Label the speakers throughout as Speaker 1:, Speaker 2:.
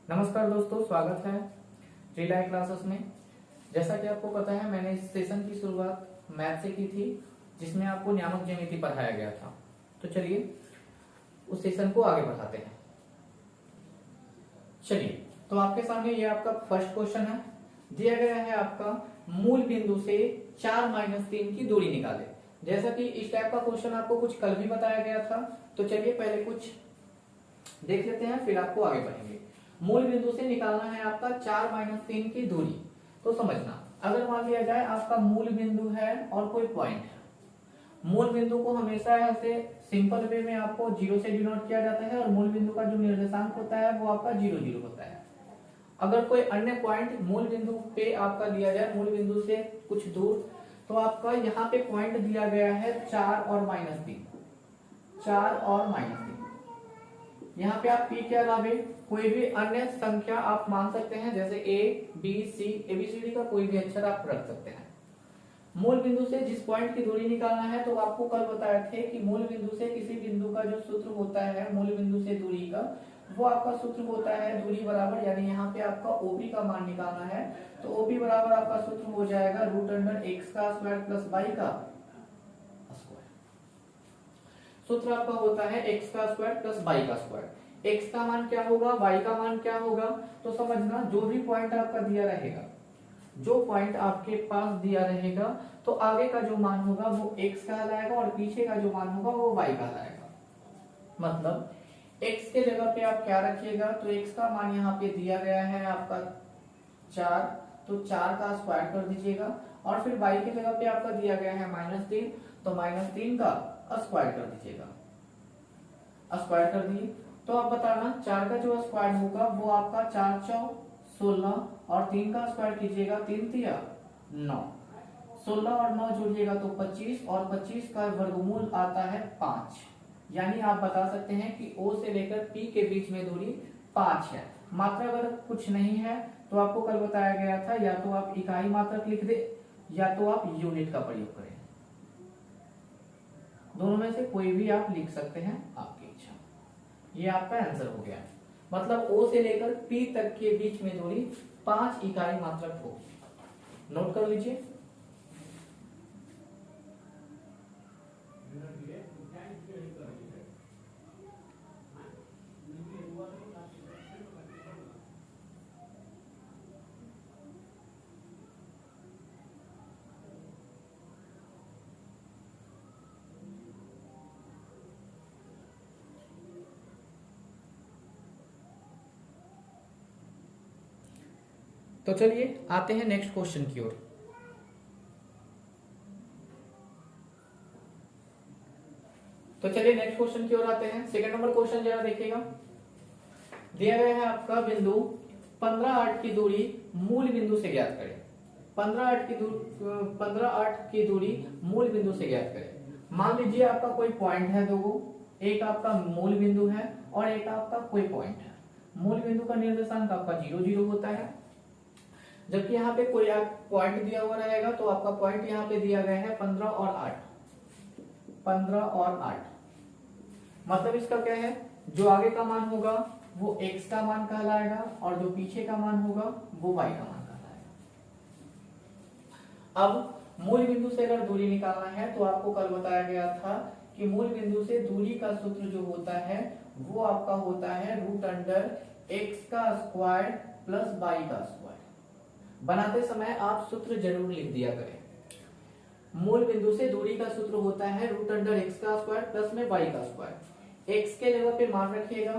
Speaker 1: नमस्कार दोस्तों, स्वागत है रिलाय क्लासेस में। जैसा कि आपको पता है, मैंने इस सेशन की शुरुआत मैथ से की थी, जिसमें आपको नियामक ज्यामिति पढ़ाया गया था। तो चलिए उस सेशन को आगे बढ़ाते हैं। चलिए, तो आपके सामने ये आपका फर्स्ट क्वेश्चन है। दिया गया है आपका मूल बिंदु से 4-3 की दूरी निकाले। जैसा कि इस टाइप का क्वेश्चन आपको कुछ कल भी बताया गया था। तो चलिए पहले कुछ देख लेते हैं, फिर आपको आगे बढ़ेंगे। मूल बिंदु से निकालना है आपका 4-3 की दूरी। तो समझना, अगर मान लिया जाए आपका मूल बिंदु है और कोई पॉइंट है। मूल बिंदु को हमेशा ऐसे सिंपल वे में आपको 0 से डिनोट किया जाता है और मूल बिंदु का जो निर्देशांक होता है वो आपका 0 0 होता है। अगर कोई अन्य पॉइंट मूल बिंदु पे आपका दिया जाए, मूल बिंदु से कुछ दूर, तो आपका यहाँ पे पॉइंट दिया गया है 4 और -3। 4 और -3। यहाँ पे आप p के अलावे कोई भी अन्य संख्या आप मान सकते हैं, जैसे a b c ABCD का कोई भी अक्षर आप रख सकते हैं। मूल बिंदु से जिस पॉइंट की दूरी निकालना है, तो आपको कल बताए थे कि मूल बिंदु से किसी बिंदु का जो सूत्र होता है, मूल बिंदु से दूरी का, वो आपका सूत्र होता है दूरी बराबर, यानी यहाँ पे आपका OP का मान निकालना है, तो OP बराबर आपका सूत्र हो जाएगा √x² + y का स्क्वायर। सूत्र आपका होता है x² + y का स्क्वायर। x का मान क्या होगा, y का मान क्या होगा, तो समझना, जो भी पॉइंट आपका दिया रहेगा, जो पॉइंट आपके पास दिया रहेगा, तो आगे का जो मान होगा वो x कहलाएगा और पीछे का जो मान होगा वो y कहलाएगा। मतलब x के जगह पे आप क्या रखिएगा, तो x का मान यहाँ पे दिया गया है आपका 4, तो 4 का स्क्वायर कर दीजिएगा, और फिर y के जगह पे आपका दिया गया है -3, तो -3 का स्क्वायर कर दीजिएगा। स्क्वायर कर दिए, तो आप बताना 4 का जो स्क्वायर होगा वो आपका 4 चौक 16, और 3 का स्क्वायर कीजिएगा, 3 तिया 9, 16 और 9 जोड़िएगा तो 25, और 25 का वर्गमूल आता है 5। यानी आप बता सकते हैं कि O से लेकर P के बीच में दूरी 5 है। मात्रा अगर कुछ नहीं है तो आपको कल बताया गया था, या तो आप इकाई मात्रक लिख दे या तो आप यूनिट का प्रयोग करें। दोनों में से कोई भी आप लिख सकते हैं, आपकी इच्छा। ये आपका आंसर हो गया। मतलब O से लेकर P तक के बीच में दूरी 5 इकाई मात्रक होगी। नोट कर लीजिए। तो चलिए आते हैं नेक्स्ट क्वेश्चन की ओर। तो चलिए नेक्स्ट क्वेश्चन की ओर आते हैं। सेकंड नंबर क्वेश्चन जरा देखिएगा। दिया गया है आपका बिंदु 15-8 की दूरी मूल बिंदु से ज्ञात करें। 15-8 की दूरी मूल बिंदु से ज्ञात करें। मान लीजिए आपका कोई पॉइंट है दो, एक आपका मूल बिंदु है और एक आपका कोई पॉइंट है। मूल बिंदु का निर्देशांक आपका 0 0 होता है, जबकि यहाँ पे कोई पॉइंट दिया हुआ रहेगा, तो आपका पॉइंट यहाँ पे दिया गया है 15 और 8। 15 और 8 मतलब इसका क्या है, जो आगे का मान होगा वो x का मान कहलाएगा और जो पीछे का मान होगा वो y का मान कहलाएगा। अब मूल बिंदु से अगर दूरी निकालना है, तो आपको कल बताया गया था कि मूल बिंदु से दूरी का सूत्र जो होता है वो आपका होता है √x² + y का स्क्वायर। बनाते समय आप सूत्र जरूर लिख दिया करें। मूल बिंदु से दूरी का सूत्र होता है √x² प्लस में y का स्क्वायर। x के जगह पे मान रखिएगा,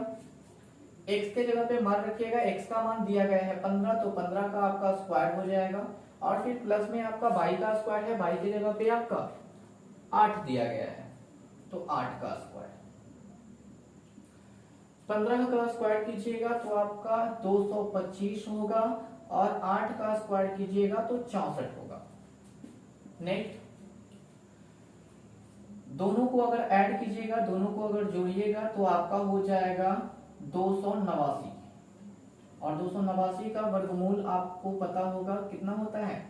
Speaker 1: x के जगह पे मान रखिएगा, x का मान दिया गया है 15, तो 15 का आपका स्क्वायर हो जाएगा, और फिर प्लस में आपका y का स्क्वायर है, y के जगह पे आपका 8 दिया गया है, तो 8 का स्क्वायर। 15 का स्क्वायर कीजिएगा तो आपका 225 होगा, और 8 का स्क्वायर कीजिएगा तो 64 होगा। नेक्स्ट, दोनों को अगर ऐड कीजिएगा, दोनों को अगर जोड़िएगा तो आपका हो जाएगा 289, और 289 का वर्गमूल आपको पता होगा कितना होता है,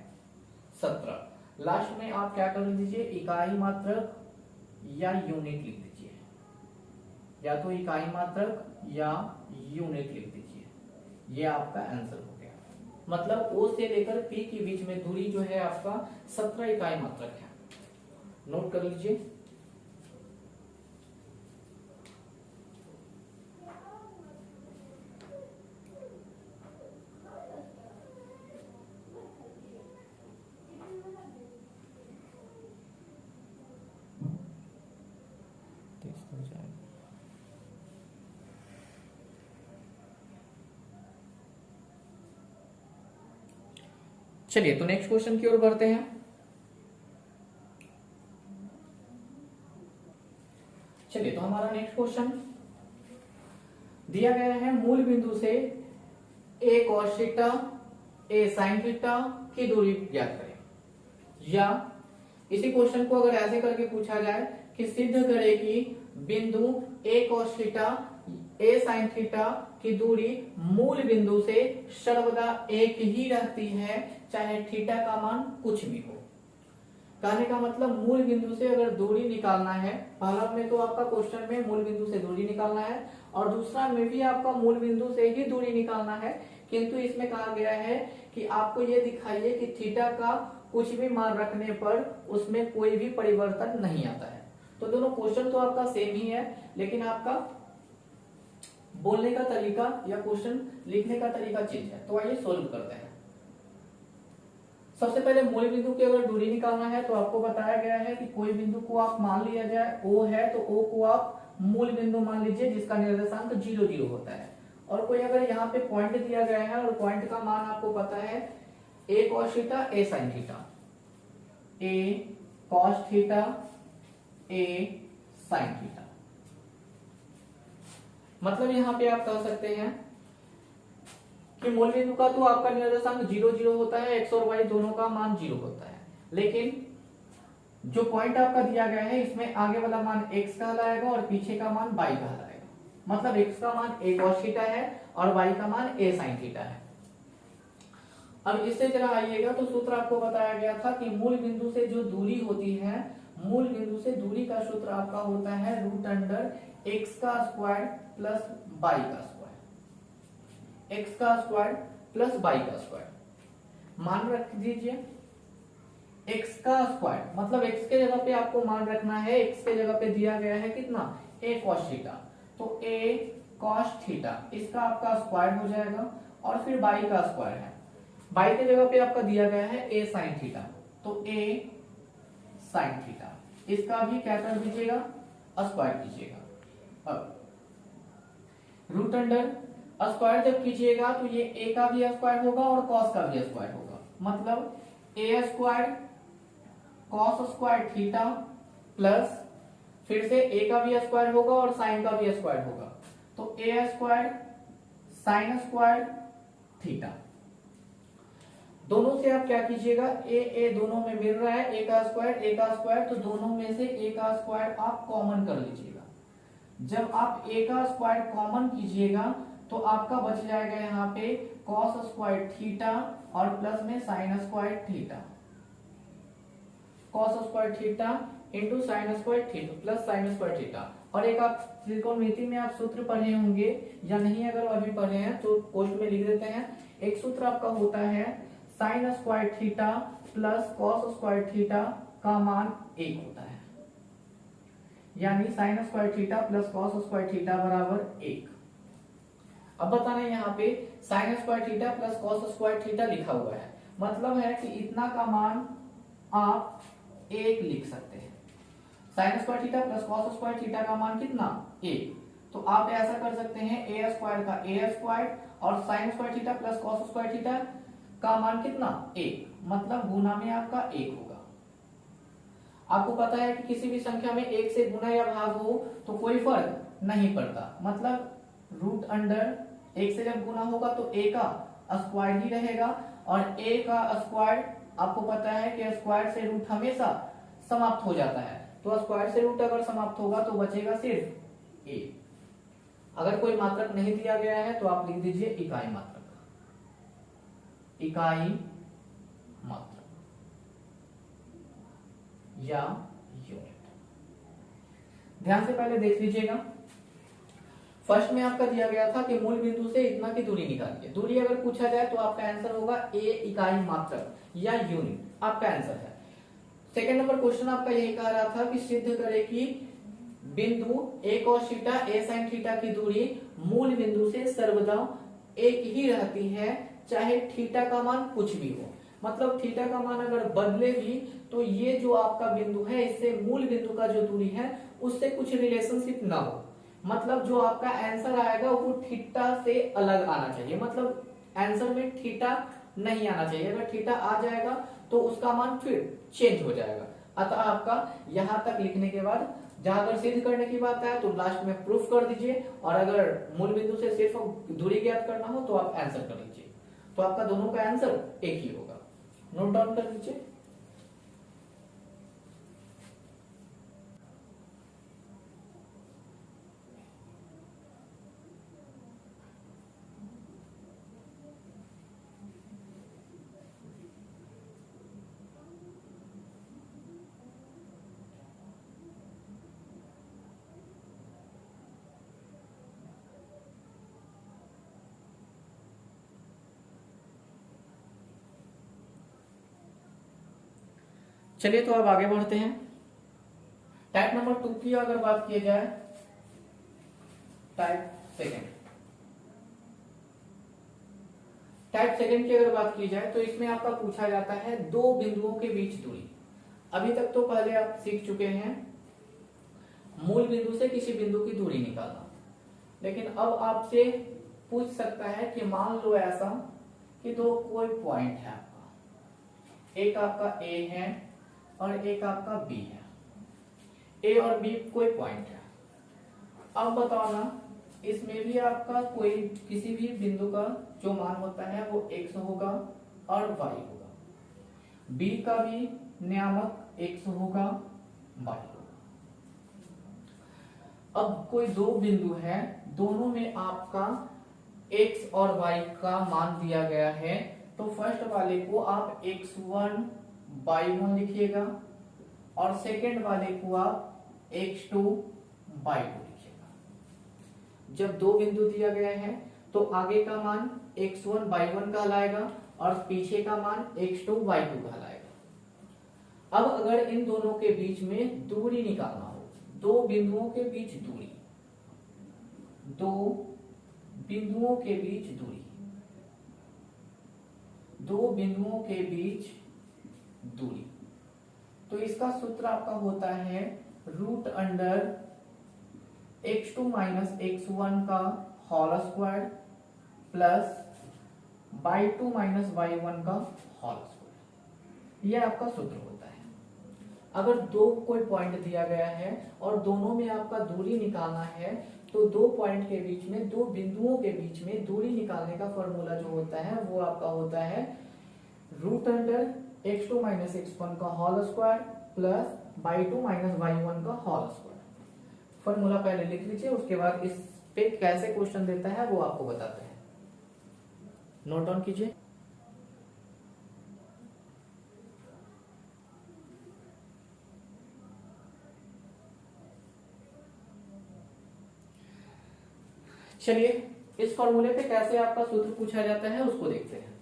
Speaker 1: 17। लास्ट में आप क्या कर दीजिए, इकाई मात्रक या यूनिट लिख दीजिए, या तो इकाई मात्रक या यूनिट लिख दीजिए। ये आपका आंसर हो गया। मतलब O से लेकर P के बीच में दूरी जो है आपका 17 इकाई मात्रक है। नोट कर लीजिए। चलिए तो नेक्स्ट क्वेश्चन की ओर बढ़ते हैं। चलिए तो हमारा नेक्स्ट क्वेश्चन दिया गया है, मूल बिंदु से a cos theta a sin theta की दूरी ज्ञात करें। या इसी क्वेश्चन को अगर ऐसे करके पूछा जाए कि सिद्ध करें कि बिंदु a cos theta a sin theta की दूरी मूल बिंदु से सर्वदा एक ही रहती है, चाहे थीटा का मान कुछ भी हो। कहने का मतलब मूल बिंदु से अगर दूरी निकालना है, पहला में तो आपका क्वेश्चन में मूल बिंदु से दूरी निकालना है और दूसरा में भी आपका मूल बिंदु से ही दूरी निकालना है, किंतु इसमें कहा गया है कि आपको ये दिखाइए कि थीटा का कुछ भी मान रखने पर उसमें कोई भी परिवर्तन नहीं आता है। तो दोनों क्वेश्चन तो आपका सेम ही है, लेकिन आपका बोलने का तरीका या क्वेश्चन लिखने का तरीका चेंज है। तो आइए सोल्व करते हैं। सबसे पहले मूल बिंदु की अगर दूरी निकालना है तो आपको बताया गया है कि कोई बिंदु को आप मान लिया जाए O है, तो O को आप मूल बिंदु मान लीजिए जिसका निर्देशांक 0 0 होता है। और कोई अगर यहाँ पे पॉइंट दिया गया है और पॉइंट का मान आपको पता है a cos theta a sin theta, a cos theta a sin theta. मतलब यहाँ पे आप कह सकते हैं कि मूल बिंदु का तो आपका निर्देशांक 0 0 होता है, x और y दोनों का मान 0 होता है, लेकिन जो पॉइंट आपका दिया गया है इसमें आगे वाला मान x कहलाएगा और पीछे का मान y कहलाएगा। मतलब x का मान a cos थीटा है और y का मान a sin थीटा है। अब इससे जरा आइएगा तो सूत्र आपको बताया गया था कि मूल बिंदु से जो दूरी होती है, मूल बिंदु से दूरी का सूत्र आपका होता है रूट अंडर x का स्क्वायर प्लस y का स्क्वायर, x का स्क्वायर प्लस y का स्क्वायर। मान रख दीजिए x का स्क्वायर, मतलब x के जगह पे आपको मान रखना है, x के जगह पे दिया गया है कितना a cos थीटा, तो a cos थीटा इसका आपका स्क्वायर हो जाएगा और फिर y का स्क्वायर है, y के जगह पे आपका दिया गया है a sin थीटा, तो a sin थीटा इसका भी क्या कर दीजिएगा स्क्वायर कीजिएगा। अब रूट अंडर स्क्वायर जब कीजिएगा तो ये a का भी स्क्वायर होगा और cos का भी स्क्वायर होगा, मतलब a square cos square theta plus फिर से a का भी स्क्वायर होगा और sin का भी स्क्वायर होगा, तो a square sin square theta. दोनों से आप क्या कीजिएगा, a दोनों में मिल रहा है, a का स्क्वायर, तो दोनों में से a का स्क्वायर आप कॉमन कर लीजिएगा। जब आप a का स्क्वायर कॉमन कीजिएगा तो आपका बच जाएगा यहाँ पे cos स्क्वायर थीटा और प्लस में sin square theta, cos square theta into sine square theta plus sine square theta. और एक आप त्रिकोणमिति में आप सूत्र पढ़े होंगे या नहीं, अगर अभी पढ़े हैं तो पोस्ट में लिख देते हैं। एक सूत्र आपका होता है sine square theta plus cos square theta का मान 1 होता है, यानी sine square theta plus cos square theta बराबर 1। अब बताना यहाँ पे sine square theta plus cos square theta लिखा हुआ है, मतलब है कि इतना का मान आप 1 लिख सकते हैं। Sine square theta plus cos square theta का मान कितना 1, तो आप ऐसा कर सकते हैं a स्क्वायर का a स्क्वायर और sine square theta plus cos square theta का मान कितना 1, मतलब गुना में आपका 1 होगा। आपको पता है कि किसी भी संख्या में 1 से गुना या भाग हो तो कोई फर्क नहीं पड़ता, मतलब रूट अंडर 1 से जब गुना होगा तो a का स्क्वायर ही रहेगा और a का स्क्वायर आपको पता है कि स्क्वायर से रूट हमेशा समाप्त हो जाता है, तो स्क्वायर से रूट अगर समाप्त होगा तो बचेगा सिर्फ a। अगर कोई मात्रक नहीं दिया गया है तो आप लिख दीजिए इकाई मात्रक, इकाई मात्रक या यूनिट। ध्यान से पहले देख लीजिएगा, फर्स्ट में आपका दिया गया था कि मूल बिंदु से इतना की दूरी निकालिए। दूरी अगर पूछा जाए तो आपका आंसर होगा ए इकाई मात्रक या यूनिट, आपका आंसर है। सेकंड नंबर क्वेश्चन आपका यही कह रहा था कि सिद्ध करे कि बिंदु ए cos थीटा ए sin थीटा की दूरी मूल बिंदु से सर्वदा एक ही रहती है, चाहे थीटा का मान कुछ भी हो। मतलब थीटा का मान अगर बदले भी तो ये जो आपका बिंदु है इससे मूल बिंदु का जो दूरी है उससे कुछ रिलेशनशिप ना हो। मतलब जो आपका आंसर आएगा वो थीटा से अलग आना चाहिए, मतलब आंसर में थीटा नहीं आना चाहिए। अगर थीटा आ जाएगा तो उसका मान फिर चेंज हो जाएगा। अतः आपका यहां तक लिखने के बाद जहां अगर सिद्ध करने की बात है तो लास्ट में प्रूफ कर दीजिए, और अगर मूल बिंदु से सिर्फ दूरी ज्ञात करना हो तो आप आंसर कर लीजिए। तो आपका दोनों का आंसर एक ही होगा। नोट डाउन कर लीजिए। चलिए तो अब आगे बढ़ते हैं। टाइप नंबर 2 की अगर बात की जाए, टाइप सेकंड की अगर बात की जाए तो इसमें आपका पूछा जाता है दो बिंदुओं के बीच दूरी। अभी तक तो पहले आप सीख चुके हैं मूल बिंदु से किसी बिंदु की दूरी निकालना, लेकिन अब आपसे पूछ सकता है कि मान लो ऐसा कि दो कोई पॉइंट है आपका, एक आपका ए है और एक आपका बी है। ए और बी कोई पॉइंट है। अब बताओ ना, इसमें भी आपका कोई किसी भी बिंदु का जो मान होता है वो x होगा और y होगा, b का भी नियामक x होगा y होगा। अब कोई दो बिंदु है, दोनों में आपका x और y का मान दिया गया है, तो फर्स्ट वाले को आप x1 y1 लिखिएगा और सेकंड वाले को आप x2 y2 लिखिएगा। जब दो बिंदु दिया गया है तो आगे का मान x1 y1 कहलाएगा और पीछे का मान x2 y2 कहलाएगा। अब अगर इन दोनों के बीच में दूरी निकालना हो, दो बिंदुओं के बीच दूरी, दो बिंदुओं के बीच दूरी, दो बिंदुओं के बीच दूरी, तो इसका सूत्र आपका होता है root under x2 minus x1 का whole square plus y2 minus y1 का होल स्क्वायर। यह आपका सूत्र होता है। अगर दो कोई पॉइंट दिया गया है और दोनों में आपका दूरी निकालना है तो दो पॉइंट के बीच में, दो बिंदुओं के बीच में दूरी निकालने का फॉर्मूला जो होता है वो आपका होता है root under x2 minus x1 का whole square plus y2 minus y1 का होल स्क्वायर। फॉर्मूला पहले लिख लीजिए, उसके बाद इस पे कैसे क्वेश्चन देता है वो आपको बताते हैं। नोट डाउन कीजिए। चलिए इस फॉर्मूले पे कैसे आपका सूत्र पूछा जाता है उसको देखते हैं।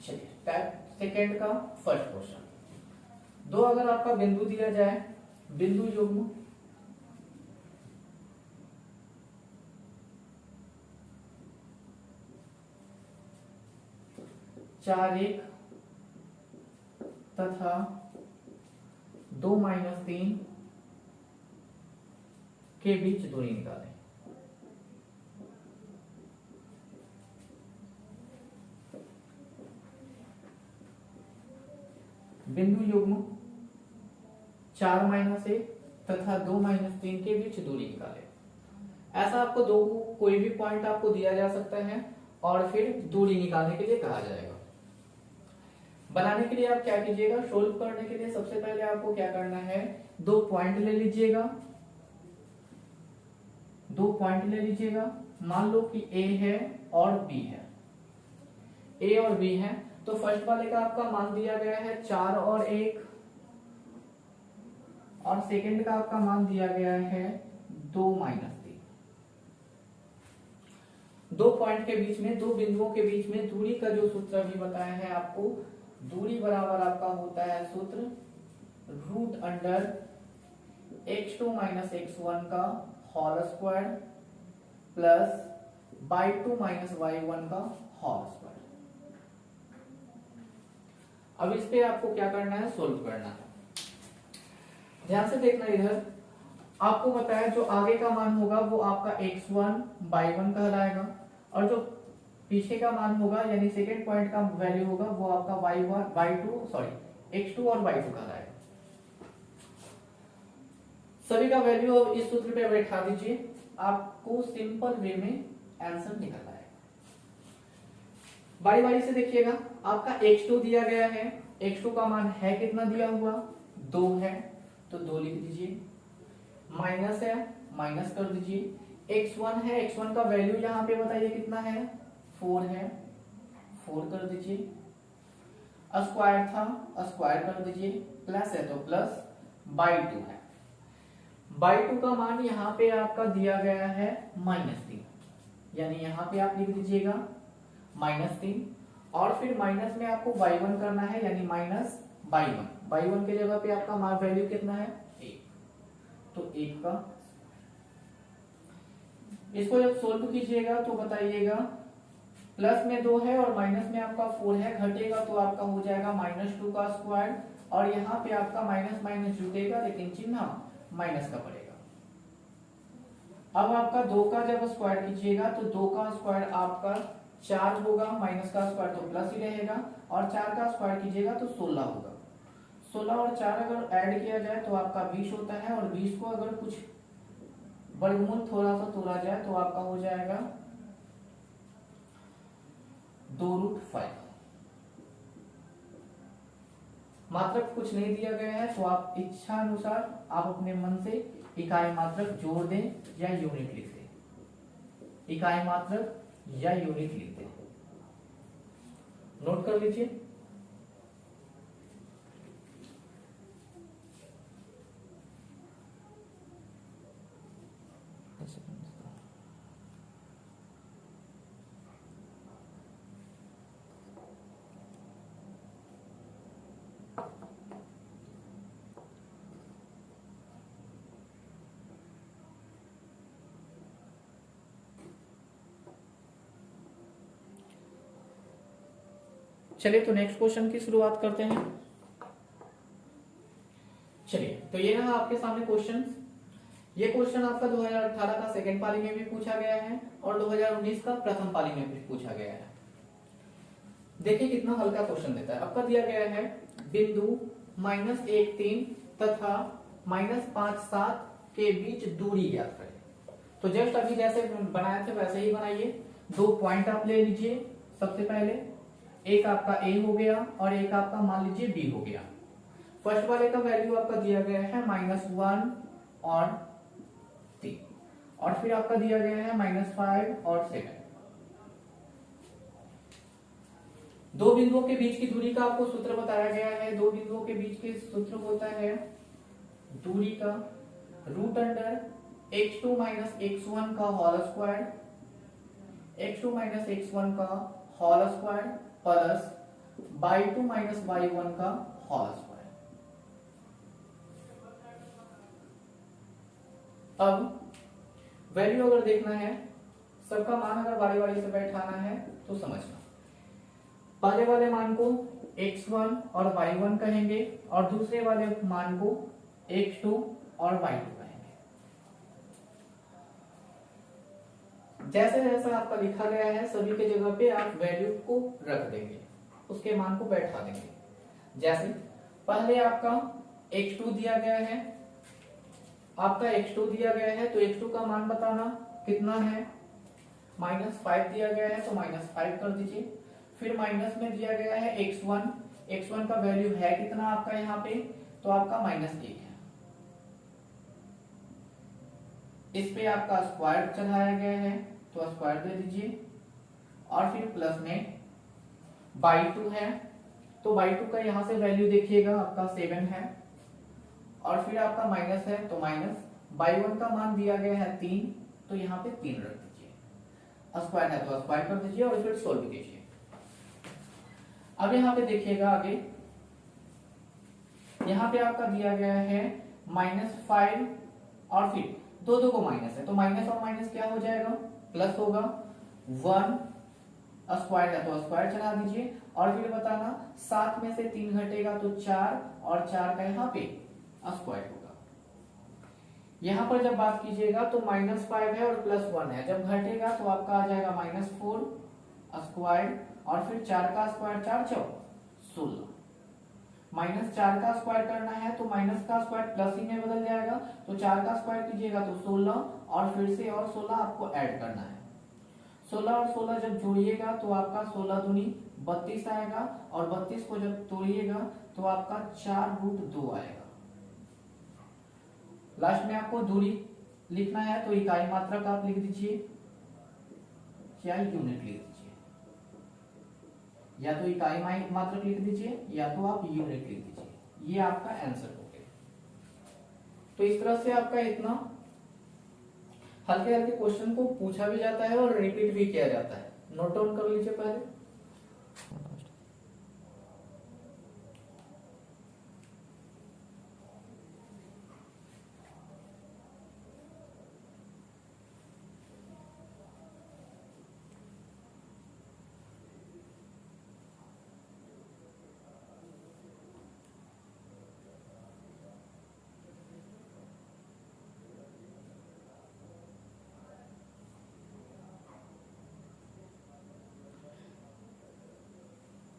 Speaker 1: चलिए टाइप सेकेंड का फर्स्ट क्वेश्चन। दो अगर आपका बिंदु दिया जाए, बिंदु युग्म 4 1 तथा 2 माइनस 3 के बीच दूरी निकालें। बिंदु युग्म 4 माइनस 1 तथा 2 माइनस 3 के बीच दूरी निकालें। ऐसा आपको दो कोई भी पॉइंट आपको दिया जा सकता है और फिर दूरी निकालने के लिए कहा जाएगा। बनाने के लिए आप क्या कीजिएगा, सोल्व करने के लिए सबसे पहले आपको क्या करना है, दो पॉइंट ले लीजिएगा, दो पॉइंट ले लीजिएगा। मान लो कि ए है और बी है, ए और बी है। तो फर्स्ट वाले का आपका मान दिया गया है 4 और 1, और सेकंड का आपका मान दिया गया है 2 माइनस 3। दो पॉइंट के बीच में, दो बिंदुओं के बीच में दूरी का जो सूत्र अभी बताया है आपको, दूरी बराबर आपका होता है सूत्र root under x2 minus x1 का whole square plus y2 minus y1 का होल स्क्वायर। अब इस पे आपको क्या करना है, सोल्व करना है। ध्यान से देखना, इधर आपको बताया जो आगे का मान होगा वो आपका x1 y1 कहलाएगा, और जो पीछे का मान होगा यानी सेकेंड पॉइंट का वैल्यू होगा वो आपका x2 और y2 कहलाएगा। सभी का वैल्यू अब इस सूत्र पे बैठा दीजिए, आपको सिंपल वे में आंसर निकल आएगा। बारी बारी से देखिएगा, आपका x2 दिया गया है, x2 का मान है कितना दिया हुआ, 2 है, तो 2 लिख दीजिए। माइनस है, माइनस कर दीजिए। x1 है, x1 का वैल्यू यहाँ पे बताइए कितना है, 4 है, 4 कर दीजिए। स्क्वायर था, स्क्वायर कर दीजिए। प्लस है तो प्लस, बाई 2 है, बाई 2 का मान यहाँ पे आपका दिया गया है -3, यानी यहाँ पे आप लिख दीजिएगा -3, और फिर माइनस में आपको y1 करना है, यानी माइनस y1 के जगह पे आपका मान वैल्यू कितना है, 1, तो 1 का। इसको जब सोल्व कीजिएगा तो बताइएगा, प्लस में 2 है और माइनस में आपका 4 है, घटेगा तो आपका हो जाएगा -2 का स्क्वायर, और यहाँ पे आपका माइनस माइनस जुटेगा लेकिन चिन्ह माइनस का पड़ेगा। अब आपका 2 का जब स्क्वायर कीजिएगा तो 2 का स्क्वायर आपका 4 होगा, माइनस का स्क्वायर तो प्लस ही रहेगा, और 4 का स्क्वायर कीजिएगा तो 16 होगा। 16 और 4 अगर ऐड किया जाए तो आपका 20 होता है, और 20 को अगर कुछ वर्गमूल थोड़ा सा तोड़ा जाए तो आपका हो जाएगा 2√5। मात्रक कुछ नहीं दिया गया है तो आप इच्छा अनुसार आप अपने मन से इकाई मात्रक जोड़ दें या यूनिट लिख दें, इकाई मात्रक या यूनिट लिख दें। नोट कर लीजिए। चलिए तो नेक्स्ट क्वेश्चन की शुरुआत करते हैं। चलिए तो ये रहा आपके सामने क्वेश्चन। ये क्वेश्चन आपका 2018 का सेकेंड पाली में भी पूछा गया है और 2019 का प्रथम पाली में भी पूछा गया है। देखिए कितना हल्का क्वेश्चन देता है। आपका दिया गया है बिंदु -1,3 तथा -5,7 के बीच दूरी ज्ञात करें। तो जस्ट अभी जैसे बनाए थे वैसे ही बनाइए। दो पॉइंट आप ले लीजिए। सबसे पहले एक आपका ए हो गया और एक आपका मान लीजिए बी हो गया। फर्स्ट वाले का वैल्यू आपका दिया गया है -1 और 3, और फिर आपका दिया गया है -5 और 7। दो बिंदुओं के बीच की दूरी का आपको सूत्र बताया गया है। दो बिंदुओं के बीच के सूत्र होता है दूरी का root under x2 minus x1 का whole square, x2 minus x1 का whole square plus y2 minus y1 का होल स्क्वायर। अब वैल्यू अगर देखना है, सबका मान अगर बारी बारी से बैठाना है तो समझना। पहले वाले मान को x1 और y1 कहेंगे और दूसरे वाले मान को x2 और y2 कहेंगे। जैसे जैसा आपका लिखा गया है सभी के जगह पे आप वैल्यू को रख देंगे, उसके मान को बैठा देंगे। जैसे पहले आपका x2 दिया गया है, आपका x2 दिया गया है तो x2 का मान बताना कितना है, -5 दिया गया है तो -5 कर दीजिए। फिर माइनस में दिया गया है x1, x1 का वैल्यू है कितना आपका यहाँ पे, तो आपका -1 है। इस पे आपका स्क्वायर चढ़ाया गया है तो स्क्वायर दे दीजिए, और फिर प्लस में बाई 2 है तो बाई 2 का यहां से वैल्यू देखिएगा आपका 7 है, और फिर आपका माइनस है तो माइनस बाई 1 का मान दिया गया है 3, तो यहाँ पे 3 रख दीजिए, स्क्वायर है तो स्क्वायर कर दीजिए और फिर सोल्व कीजिए। अब यहाँ पे देखिएगा आगे, यहाँ पे आपका दिया गया है -5 और फिर दो को माइनस है तो माइनस और माइनस क्या हो जाएगा, प्लस होगा। 1 स्क्वायर है तो स्क्वायर चढ़ा दीजिए, और फिर बताना 7 में से 3 घटेगा तो 4, और 4 का यहाँ पे स्क्वायर होगा। यहाँ पर जब बात कीजिएगा तो -5 है और +1 है, जब घटेगा तो आपका आ जाएगा -4 स्क्वायर, और फिर 4 का स्क्वायर 4 चौक 16, -4 का स्क्वायर करना है तो माइनस का स्क्वायर प्लस ही में बदल जाएगा, तो 4 का स्क्वायर कीजिएगा तो 16, और फिर से और 16 आपको ऐड करना है। 16 और 16 जब जोड़िएगा तो आपका 16 दूनी 32 आएगा, और 32 को जब तोड़िएगा तो आपका 4√2 आएगा। लास्ट में आपको दूरी लिखना है तो इकाई मात्रक आप लिख दीजिए या यूनिट लिख दीजिए, या तो इकाई मात्रक लिख दीजिए या तो आप यूनिट लिख दीजिए, ये आपका आंसर हो गया। तो इस तरह से आपका इतना हल्के हल्के क्वेश्चन को पूछा भी जाता है और रिपीट भी किया जाता है। नोट डाउन कर लीजिए पहले।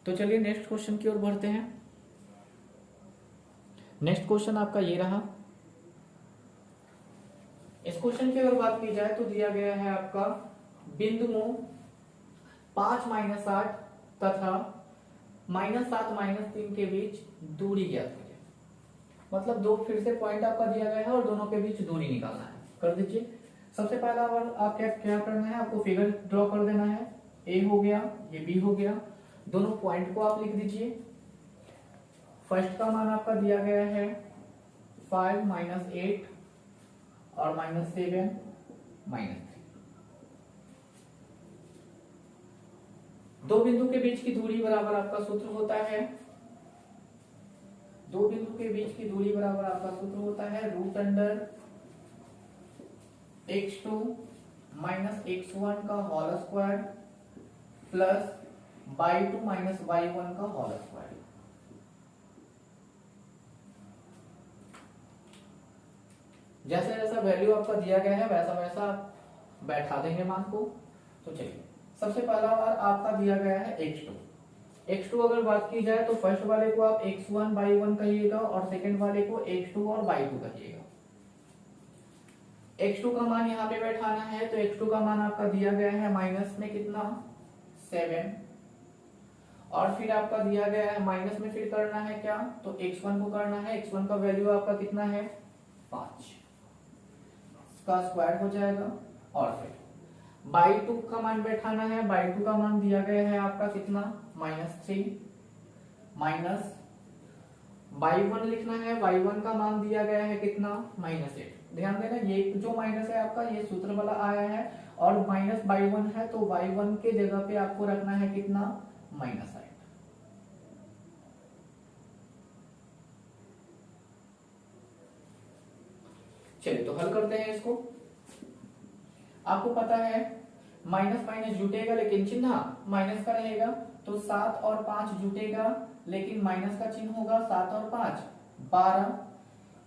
Speaker 1: तो चलिए नेक्स्ट क्वेश्चन की ओर बढ़ते हैं। नेक्स्ट क्वेश्चन आपका ये रहा। इस क्वेश्चन की अगर बात की जाए तो दिया गया है आपका बिंदुओं 5 - 8 तथा -7 - 3 के बीच दूरी ज्ञात कीजिए। मतलब दो फिर से पॉइंट आपका दिया गया है और दोनों के बीच दूरी निकालना है। कर दीजिए। सबसे पहला आप क्या करना है, आपको फिगर ड्रॉ कर देना है। ए हो गया, ये बी हो गया, दोनों पॉइंट को आप लिख दीजिए। फर्स्ट का मान आपका दिया गया है 5 - 8 और -7 -3। दो बिंदु के बीच की दूरी बराबर आपका सूत्र होता है, दो बिंदु के बीच की दूरी बराबर आपका सूत्र होता है √x2 - x1 का whole square plus y2 - y1 का होल स्क्वायर। जैसे जैसा वैल्यू आपका दिया गया है वैसा वैसा आप बैठा देंगे मान को। तो चलिए, सबसे पहला बार आपका दिया गया है x2 अगर बात की जाए तो फर्स्ट वाले को आप x1 y1 कहिएगा और सेकंड वाले को x2 और y2 कहिएगा। x2 का मान यहाँ पे बैठाना है तो x2 का मान आपका दिया गया है माइनस में कितना 7, और फिर आपका दिया गया है माइनस में फिर करना है क्या, तो x1 को करना है। x1 का वैल्यू आपका कितना है 5, इसका स्क्वायर हो जाएगा, और फिर y2 का मान बैठाना है। y2 का मान दिया गया है आपका कितना -3, माइनस y1 लिखना है। y1 का मान दिया गया है कितना -8। ध्यान देना, ये जो माइनस है आपका ये सूत्र वाला आया है, और माइनस y1 है तो y1 के जगह पे आपको रखना है कितना -8। चलिए तो हल करते हैं इसको। आपको पता है माइनस माइनस जुटेगा लेकिन चिन्ह माइनस का रहेगा, तो 7 और 5 जुटेगा लेकिन माइनस का चिन्ह होगा। 7 और 5 12,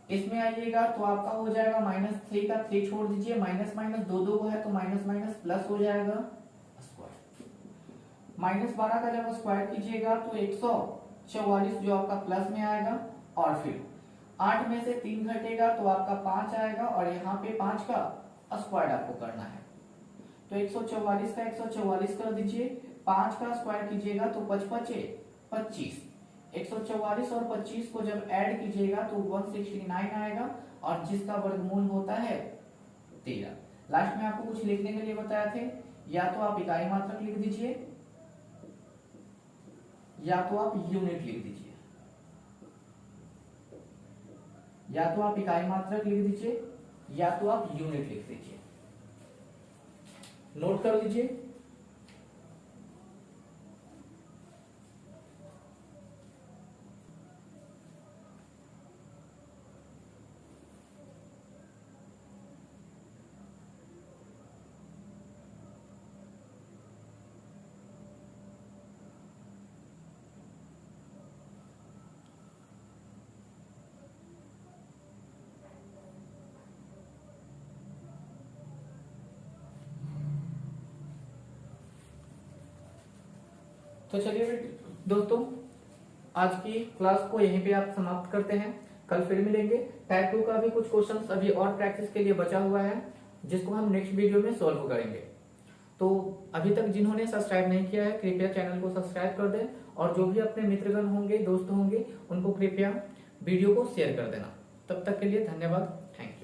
Speaker 1: इसमें आइएगा तो आपका हो जाएगा -3 का 3 छोड़ दीजिए, माइनस माइनस दो है तो माइनस माइनस प्लस हो जाएगा स्क्वायर। -12 का जब स्क्वायर कीजिएगा तो 144 जो आपका प्लस में आएगा, और फिर 8 में से 3 घटेगा तो आपका 5 आएगा, और यहाँ पे 5 का स्क्वायर आपको करना है तो 144 का 144 कर दीजिए। 5 का स्क्वायर कीजिएगा तो 5 5 25, 144 और 25 को जब ऐड कीजिएगा तो 169 आएगा, और जिसका वर्गमूल होता है 13। लास्ट में आपको कुछ लिखने के लिए बताया थे, या तो आप इकाई मात्रक लिख दीजिए या तो आप यूनिट लिख दीजिए, या तो आप इकाई मात्रक लिख दीजिए या तो आप यूनिट लिख दीजिए। नोट कर लीजिए। तो चलिए दोस्तों, आज की क्लास को यहीं पे आप समाप्त करते हैं। कल फिर मिलेंगे। टाइप 2 का भी कुछ क्वेश्चंस अभी और प्रैक्टिस के लिए बचा हुआ है, जिसको हम नेक्स्ट वीडियो में सॉल्व करेंगे। तो अभी तक जिन्होंने सब्सक्राइब नहीं किया है, कृपया चैनल को सब्सक्राइब कर दें, और जो भी अपने मित्रगण होंगे, दोस्त होंगे, उनको कृपया वीडियो को शेयर कर देना। तब तक के लिए धन्यवाद। Thank you.